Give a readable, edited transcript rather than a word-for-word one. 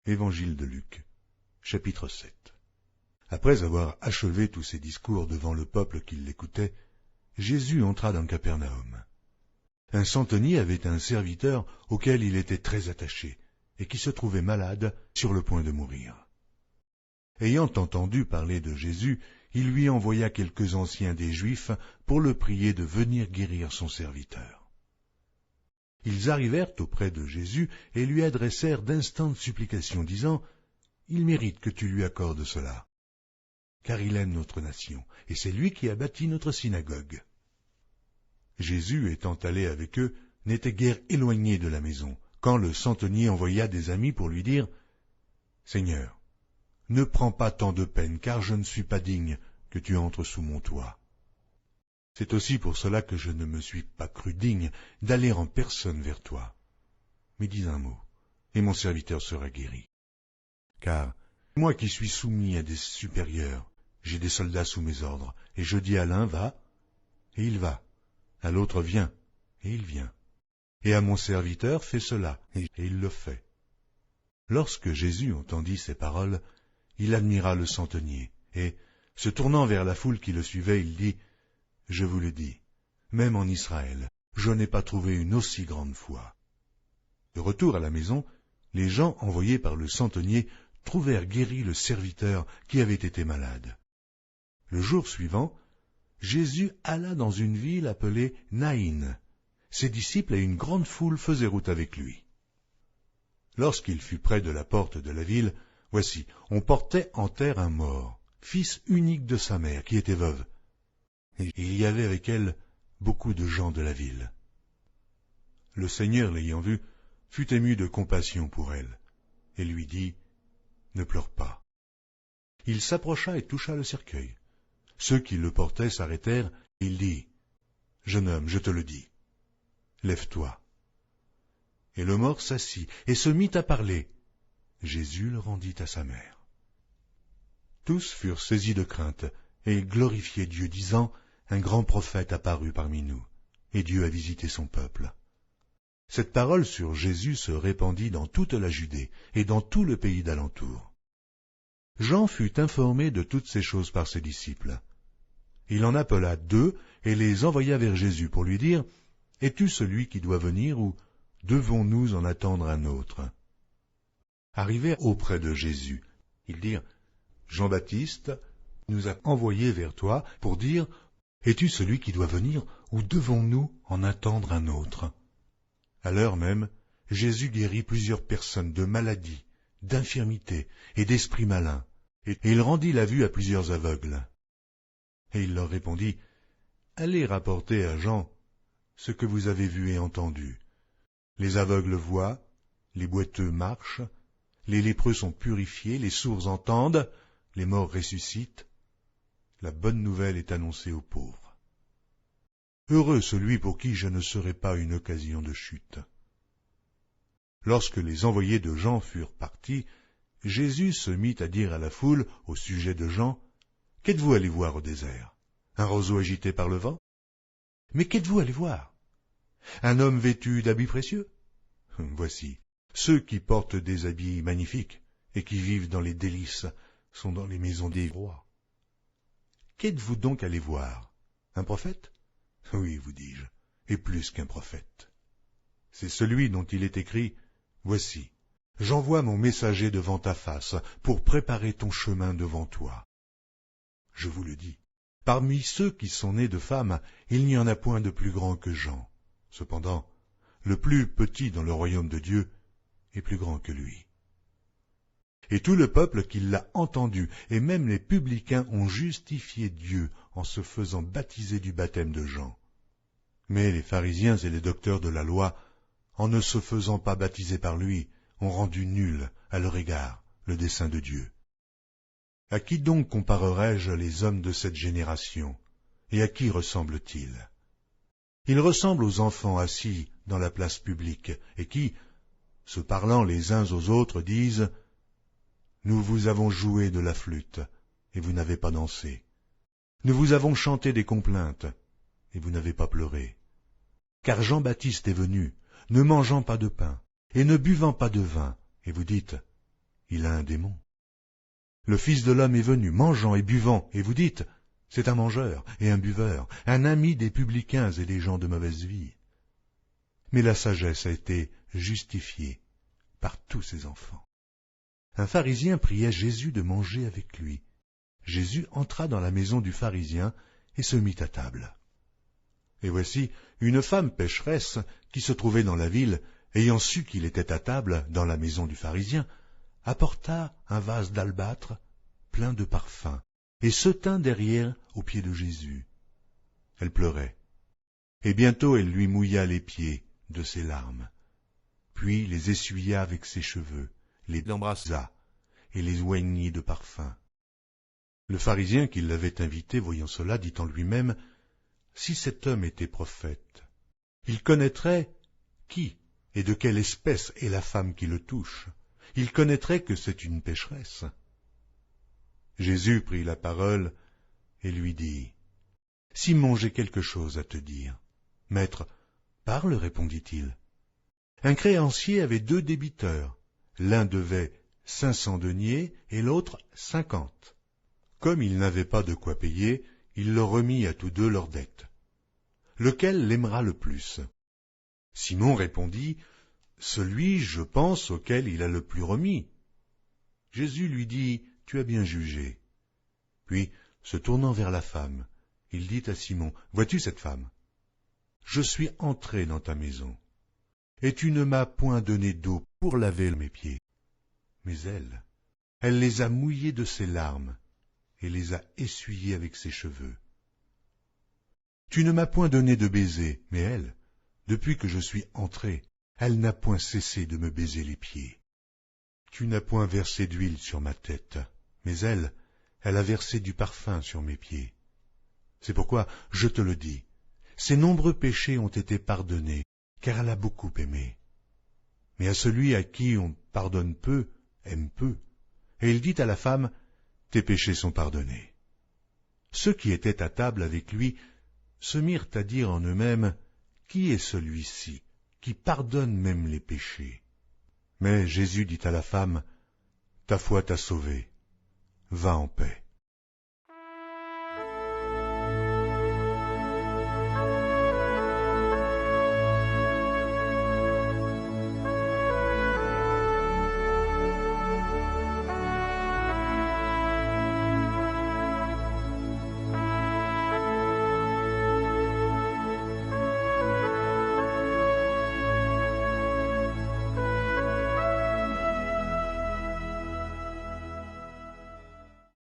Évangile de Luc, chapitre 7. Après avoir achevé tous ses discours devant le peuple qui l'écoutait, Jésus entra dans Capernaum. Un centenier avait un serviteur auquel il était très attaché, et qui se trouvait malade sur le point de mourir. Ayant entendu parler de Jésus, il lui envoya quelques anciens des Juifs pour le prier de venir guérir son serviteur. Ils arrivèrent auprès de Jésus et lui adressèrent d'instantes supplications, disant « Il mérite que tu lui accordes cela, car il aime notre nation, et c'est lui qui a bâti notre synagogue. » Jésus, étant allé avec eux, n'était guère éloigné de la maison, quand le centenier envoya des amis pour lui dire « Seigneur, ne prends pas tant de peine, car je ne suis pas digne que tu entres sous mon toit. C'est aussi pour cela que je ne me suis pas cru digne d'aller en personne vers toi. Mais dis un mot, et mon serviteur sera guéri. Car moi qui suis soumis à des supérieurs, j'ai des soldats sous mes ordres, et je dis à l'un, va, et il va, à l'autre, viens, et il vient, et à mon serviteur, fais cela, et il le fait. » Lorsque Jésus entendit ces paroles, il admira le centenier, et, se tournant vers la foule qui le suivait, il dit, « Je vous le dis, même en Israël, je n'ai pas trouvé une aussi grande foi. » De retour à la maison, les gens envoyés par le centenier trouvèrent guéri le serviteur qui avait été malade. Le jour suivant, Jésus alla dans une ville appelée Naïn. Ses disciples et une grande foule faisaient route avec lui. Lorsqu'il fut près de la porte de la ville, voici, on portait en terre un mort, fils unique de sa mère, qui était veuve. Et il y avait avec elle beaucoup de gens de la ville. Le Seigneur, l'ayant vue, fut ému de compassion pour elle, et lui dit, « Ne pleure pas. » Il s'approcha et toucha le cercueil. Ceux qui le portaient s'arrêtèrent, et il dit, « Jeune homme, je te le dis, lève-toi. » Et le mort s'assit et se mit à parler. Jésus le rendit à sa mère. Tous furent saisis de crainte, et ils glorifiaient Dieu, disant, « Un grand prophète apparut parmi nous, et Dieu a visité son peuple. » Cette parole sur Jésus se répandit dans toute la Judée et dans tout le pays d'alentour. Jean fut informé de toutes ces choses par ses disciples. Il en appela 2 et les envoya vers Jésus pour lui dire, « Es-tu celui qui doit venir ou devons-nous en attendre un autre ?» Arrivés auprès de Jésus, ils dirent, « Jean-Baptiste nous a envoyés vers toi pour dire, « Es-tu celui qui doit venir ou devons-nous en attendre un autre ?» À l'heure même, Jésus guérit plusieurs personnes de maladies, d'infirmités et d'esprits malins, et il rendit la vue à plusieurs aveugles. Et il leur répondit, « Allez rapporter à Jean ce que vous avez vu et entendu. Les aveugles voient, les boiteux marchent, les lépreux sont purifiés, les sourds entendent, les morts ressuscitent. La bonne nouvelle est annoncée aux pauvres. Heureux celui pour qui je ne serai pas une occasion de chute. » Lorsque les envoyés de Jean furent partis, Jésus se mit à dire à la foule au sujet de Jean, « Qu'êtes-vous allé voir au désert? Un roseau agité par le vent? Mais qu'êtes-vous allé voir? Un homme vêtu d'habits précieux? Voici, ceux qui portent des habits magnifiques et qui vivent dans les délices sont dans les maisons des rois. Qu'êtes-vous donc allé voir? Un prophète? Oui, vous dis-je, et plus qu'un prophète. C'est celui dont il est écrit, « Voici, j'envoie mon messager devant ta face pour préparer ton chemin devant toi. » Je vous le dis, parmi ceux qui sont nés de femmes, il n'y en a point de plus grand que Jean. Cependant, le plus petit dans le royaume de Dieu est plus grand que lui. Et tout le peuple qui l'a entendu, et même les publicains, ont justifié Dieu en se faisant baptiser du baptême de Jean. Mais les pharisiens et les docteurs de la loi, en ne se faisant pas baptiser par lui, ont rendu nul à leur égard le dessein de Dieu. À qui donc comparerai-je les hommes de cette génération, et à qui ressemblent-ils? Ils ressemblent aux enfants assis dans la place publique, et qui, se parlant les uns aux autres, disent « Nous vous avons joué de la flûte, et vous n'avez pas dansé. Nous vous avons chanté des complaintes, et vous n'avez pas pleuré. Car Jean-Baptiste est venu, ne mangeant pas de pain, et ne buvant pas de vin, et vous dites, il a un démon. Le Fils de l'homme est venu, mangeant et buvant, et vous dites, c'est un mangeur et un buveur, un ami des publicains et des gens de mauvaise vie. Mais la sagesse a été justifiée par tous ses enfants. Un pharisien priait Jésus de manger avec lui. Jésus entra dans la maison du pharisien et se mit à table. Et voici une femme pécheresse qui se trouvait dans la ville, ayant su qu'il était à table dans la maison du pharisien, apporta un vase d'albâtre plein de parfums et se tint derrière aux pieds de Jésus. Elle pleurait, et bientôt elle lui mouilla les pieds de ses larmes, puis les essuya avec ses cheveux, les embrassa et les oignit de parfum. Le pharisien qui l'avait invité, voyant cela, dit en lui-même, « Si cet homme était prophète, il connaîtrait qui et de quelle espèce est la femme qui le touche. Il connaîtrait que c'est une pécheresse. » Jésus prit la parole et lui dit, « Simon, j'ai quelque chose à te dire. »« Maître, parle, répondit-il. Un créancier avait 2 débiteurs. L'un devait 500 deniers et l'autre 50. Comme il n'avait pas de quoi payer, il leur remit à tous 2 leurs dettes. Lequel l'aimera le plus? Simon répondit, « Celui, je pense, auquel il a le plus remis. » Jésus lui dit, « Tu as bien jugé. » Puis, se tournant vers la femme, il dit à Simon, « Vois-tu cette femme? Je suis entré dans ta maison, et tu ne m'as point donné d'eau pour laver mes pieds. Mais elle les a mouillés de ses larmes, et les a essuyés avec ses cheveux. Tu ne m'as point donné de baiser, mais elle, depuis que je suis entré, elle n'a point cessé de me baiser les pieds. Tu n'as point versé d'huile sur ma tête, mais elle a versé du parfum sur mes pieds. C'est pourquoi, je te le dis, ses nombreux péchés ont été pardonnés, car elle a beaucoup aimé. Mais à celui à qui on pardonne peu, aime peu. Et il dit à la femme, « Tes péchés sont pardonnés. » Ceux qui étaient à table avec lui se mirent à dire en eux-mêmes, « Qui est celui-ci qui pardonne même les péchés ?» Mais Jésus dit à la femme, « Ta foi t'a sauvée, va en paix. »